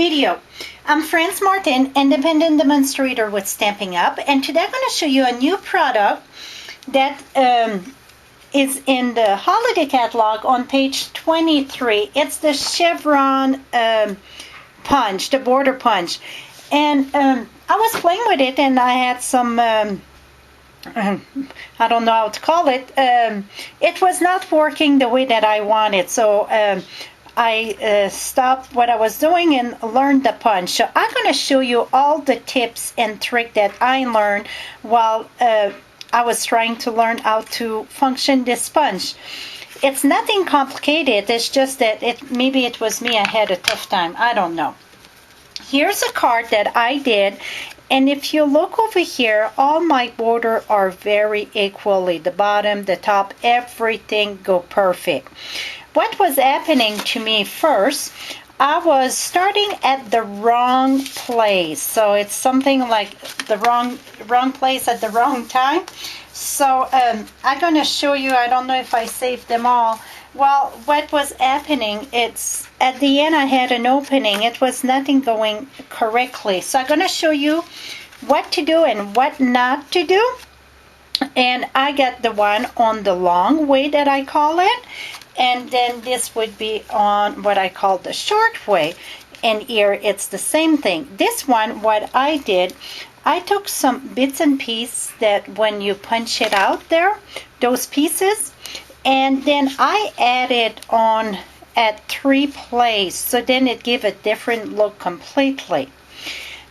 video. I'm Franz Martin, independent demonstrator with Stampin' Up, and today I'm going to show you a new product that is in the holiday catalog on page 23. It's the Chevron punch, the border punch. And I was playing with it and I had some, I don't know how to call it. It was not working the way that I wanted, so I stopped what I was doing and learned the punch. So I'm going to show you all the tips and tricks that I learned while I was trying to learn how to function this punch. It's nothing complicated. It's just that maybe it was me. I had a tough time. I don't know. Here's a card that I did. And if you look over here, all my borders are very equally. The bottom, the top, everything go perfect. What was happening to me first, I was starting at the wrong place. So it's something like the wrong place at the wrong time. So I'm going to show you, I don't know if I saved them all. Well, what was happening, it's at the end I had an opening. It was nothing going correctly. So I'm going to show you what to do and what not to do. And I got the one on the long way that I call it. And then this would be on what I call the short way. And here it's the same thing. This one, what I did, I took some bits and pieces that when you punch it out there, those pieces, and then I added on at 3 places. So then it gave a different look completely.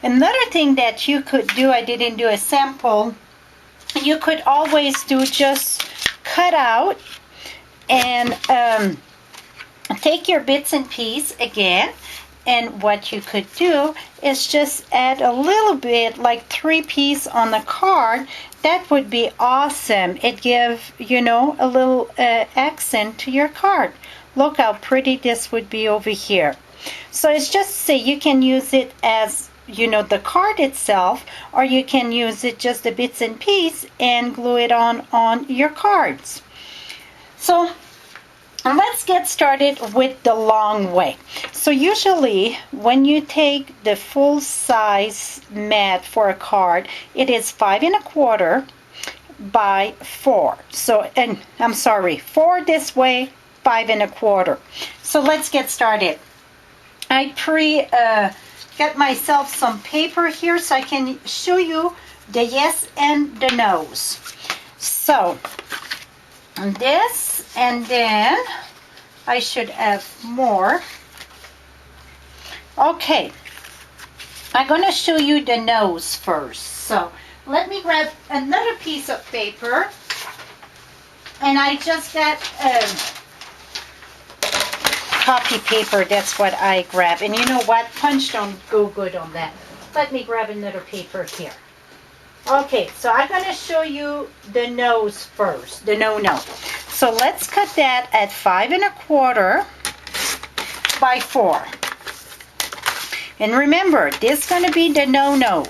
Another thing that you could do, I didn't do a sample, you could always do just cut out and take your bits and pieces again, and what you could do is just add a little bit, like 3 pieces on the card. That would be awesome. It gives, you know, a little accent to your card. Look how pretty this would be over here. So it's just say you can use it as, you know, the card itself, or you can use it just the bits and pieces and glue it on your cards. So let's get started with the long way. So usually when you take the full size mat for a card, it is 5 1/4 by 4. So, and I'm sorry, 4 this way, 5 1/4. So let's get started. I got myself some paper here so I can show you the yes and the no's. So this, and then I should have more. Okay, I'm going to show you the nose first. So let me grab another piece of paper, and I just got copy paper. That's what I grab. And you know what? Punch don't go good on that. Let me grab another paper here. Okay, so I'm going to show you the nose first, the no. So let's cut that at 5 1/4 by 4. And remember, this is going to be the no.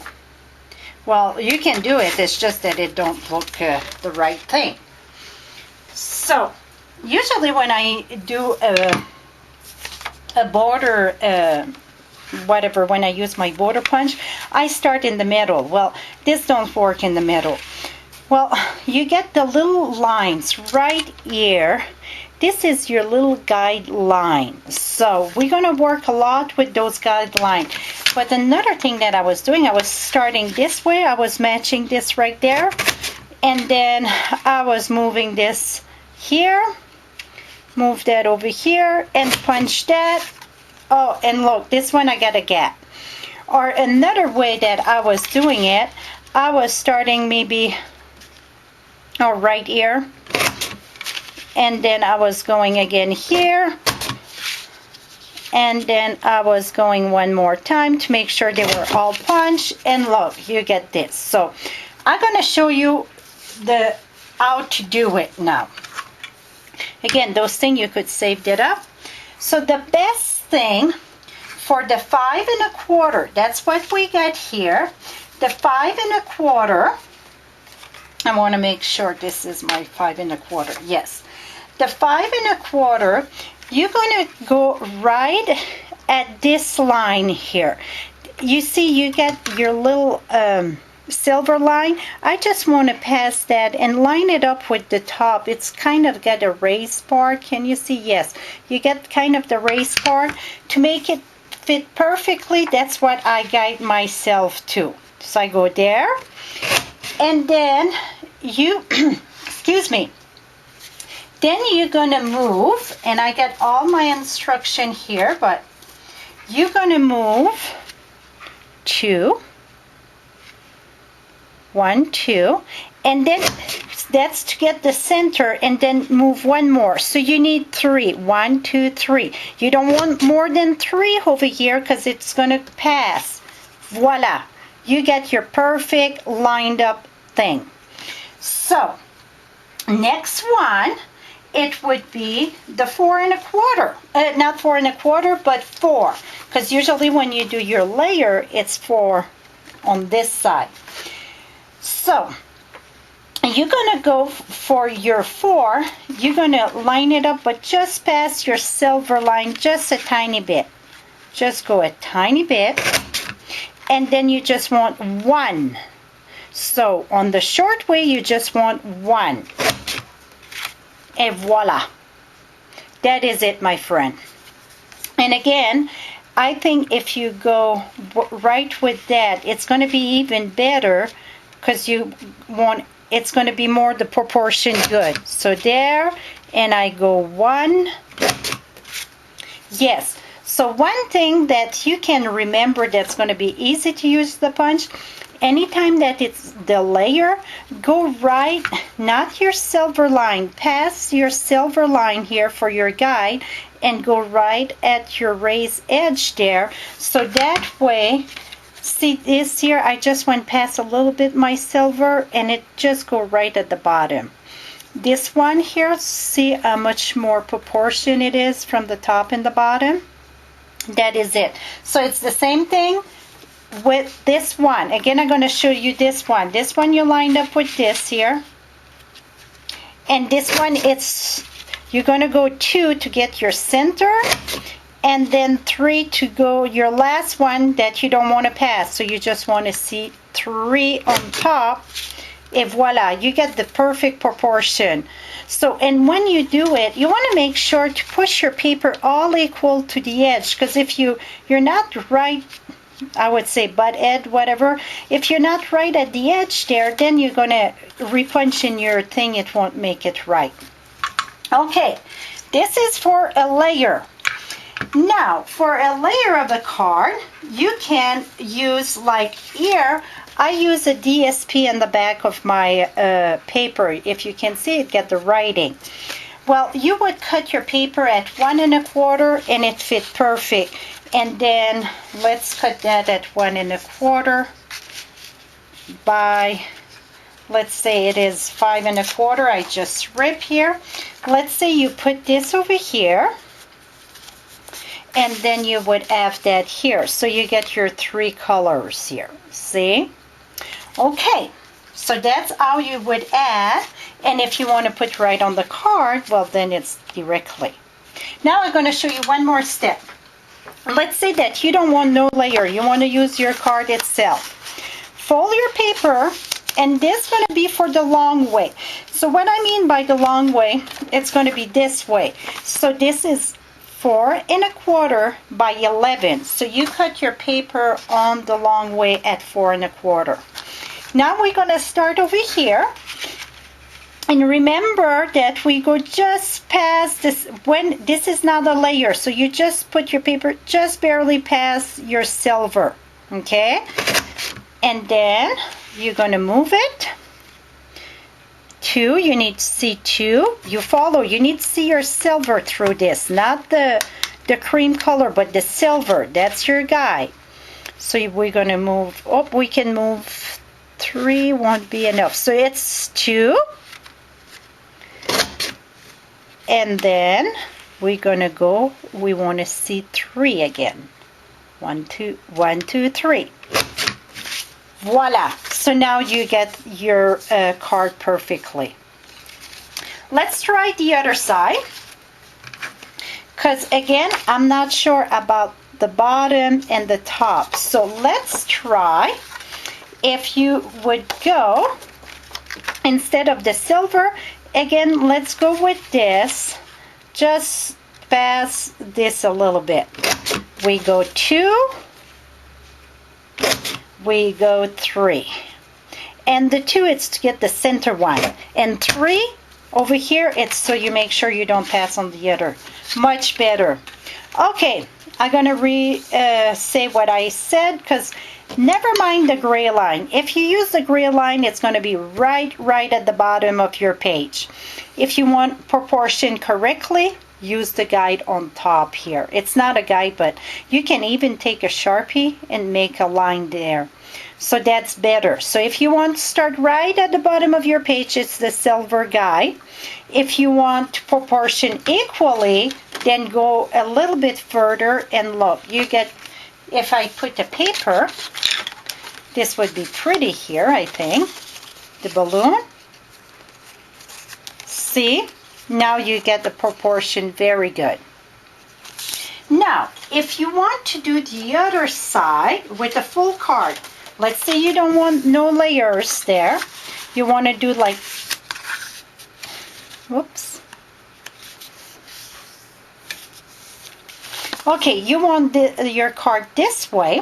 Well, you can do it, it's just that it don't look the right thing. So usually when I do a border, whatever, when I use my border punch, I start in the middle. Well, this don't work in the middle. Well, you get the little lines right here. This is your little guideline. So we're going to work a lot with those guidelines. But another thing that I was doing, I was starting this way. I was matching this right there. And then I was moving this here. Move that over here and punch that. Oh, and look, this one I got a gap. Or another way that I was doing it, I was starting maybe right here, and then I was going again here, and then I was going one more time to make sure they were all punched, and look, you get this. So I'm going to show you how to do it now. Again, those things you could save it up. So the best thing for the 5 1/4, that's what we got here. The 5 1/4, I want to make sure this is my 5 1/4. Yes. The 5 1/4, you're going to go right at this line here. You see, you get your little silver line. I just want to pass that and line it up with the top. It's kind of got a raised part. Can you see? Yes, you get kind of the raised part to make it fit perfectly. That's what I guide myself to. So I go there, and then you excuse me, then you're gonna move, and I got all my instruction here, but you're gonna move 2, 1, 2, and then that's to get the center, and then move one more. So you need 3. 1, 2, 3. You don't want more than 3 over here because it's gonna pass. Voila, you get your perfect lined up thing. So next one, it would be the 4 1/4. Not 4 1/4, but 4, because usually when you do your layer, it's 4 on this side. So you're gonna go for your 4. You're gonna line it up, but just past your silver line, just a tiny bit. Just go a tiny bit, and then you just want 1. So on the short way, you just want 1. And voila. That is it, my friend. And again, I think if you go right with that, it's going to be even better, because it's going to be more the proportion good. So there, and I go 1. Yes. So one thing that you can remember that's going to be easy to use the punch, anytime that it's the layer, go right, not your silver line, pass your silver line here for your guide, and go right at your raised edge there. So that way, see this here, I just went past a little bit my silver, and it just go right at the bottom. This one here, see how much more proportion it is from the top and the bottom? That is it. So it's the same thing with this one. Again, I'm going to show you this one. This one you lined up with this here. And this one, you're going to go 2 to get your center, and then 3 to go your last one that you don't want to pass. So you just want to see 3 on top. And voila, you get the perfect proportion. So, and when you do it, you want to make sure to push your paper all equal to the edge, because if you're not right, I would say butt edge, whatever, if you're not right at the edge there, then you're going to repunch in your thing, it won't make it right. Okay, this is for a layer. Now, for a layer of a card, you can use, like here, I use a DSP in the back of my paper. If you can see it, get the writing. Well, you would cut your paper at 1 1/4, and it fit perfect. And then let's cut that at 1 1/4 by, let's say it is 5 1/4. I just rip here. Let's say you put this over here, and then you would have that here. So you get your 3 colors here. See? Okay, so that's how you would add. And if you want to put right on the card, well, then it's directly. Now I'm going to show you one more step. Let's say that you don't want no layer. You want to use your card itself. Fold your paper, and this is going to be for the long way. So what I mean by the long way, it's going to be this way. So this is 4 1/4 by 11. So you cut your paper on the long way at 4 1/4. Now we're going to start over here. And remember that we go just past this, when this is not a layer, so you just put your paper just barely past your silver, okay? And then you're going to move it. 2, you need to see 2. You follow, you need to see your silver through this, not the cream color, but the silver. That's your guide. So we're going to move, we can move 3, won't be enough. So it's 2. And then we're going to go, we want to see 3 again. 1, 2, 1, 2, 3. Voila. So now you get your card perfectly. Let's try the other side. Because again, I'm not sure about the bottom and the top. So let's try. If you would go, instead of the silver, again, let's go with this. Just pass this a little bit. We go 2, we go 3. And the 2 is to get the center one. And 3 over here, it's so you make sure you don't pass on the other. Much better. Okay, I'm going to say what I said, because never mind the gray line. If you use the gray line, it's going to be right at the bottom of your page. If you want proportion correctly, use the guide on top here. It's not a guide, but you can even take a Sharpie and make a line there. So that's better. So if you want to start right at the bottom of your page, it's the silver guide. If you want proportion equally, then go a little bit further and look. You get, if I put the paper, this would be pretty here, I think. The balloon. See? Now you get the proportion very good. Now, if you want to do the other side with a full card, let's say you don't want no layers there. You want to do like, whoops. Okay, you want your card this way,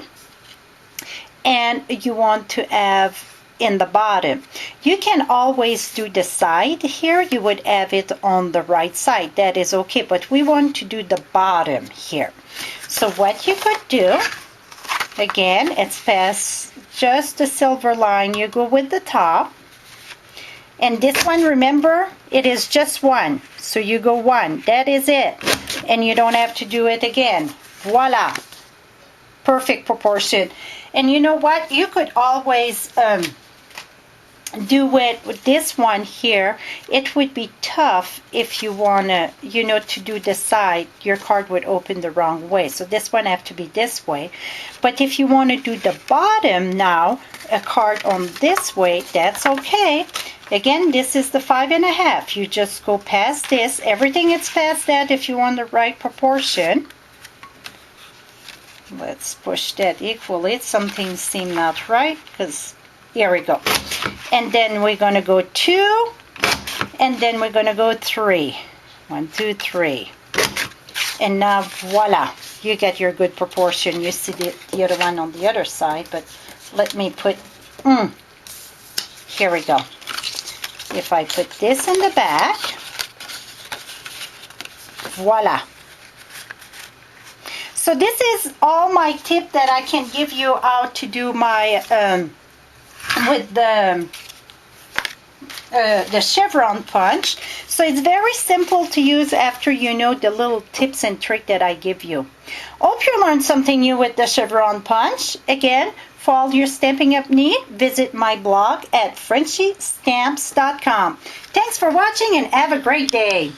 and you want to have in the bottom. You can always do the side here. You would have it on the right side. That is okay, but we want to do the bottom here. So what you could do, again, it's past just the silver line. You go with the top. And this one, remember, it is just 1. So you go 1. That is it. And you don't have to do it again. Voila. Perfect proportion. And you know what? You could always do it with this one here. It would be tough if you want to, to do the side. Your card would open the wrong way. So this one have to be this way. But if you want to do the bottom now, a card on this way, that's okay. Again, this is the 5.5. You just go past this. Everything is past that if you want the right proportion. Let's push that equally. Some things seem not right, because here we go. And then we're going to go 2, and then we're going to go 3. 1, 2, 3. And now, voila, you get your good proportion. You see the other one on the other side, but let me put, here we go. If I put this in the back, voila. So this is all my tip that I can give you how to do my, with the chevron punch. So it's very simple to use after you know the little tips and trick that I give you. Hope you learned something new with the chevron punch. Again, for all your Stampin' Up need, visit my blog at FrenchieStamps.com. Thanks for watching and have a great day.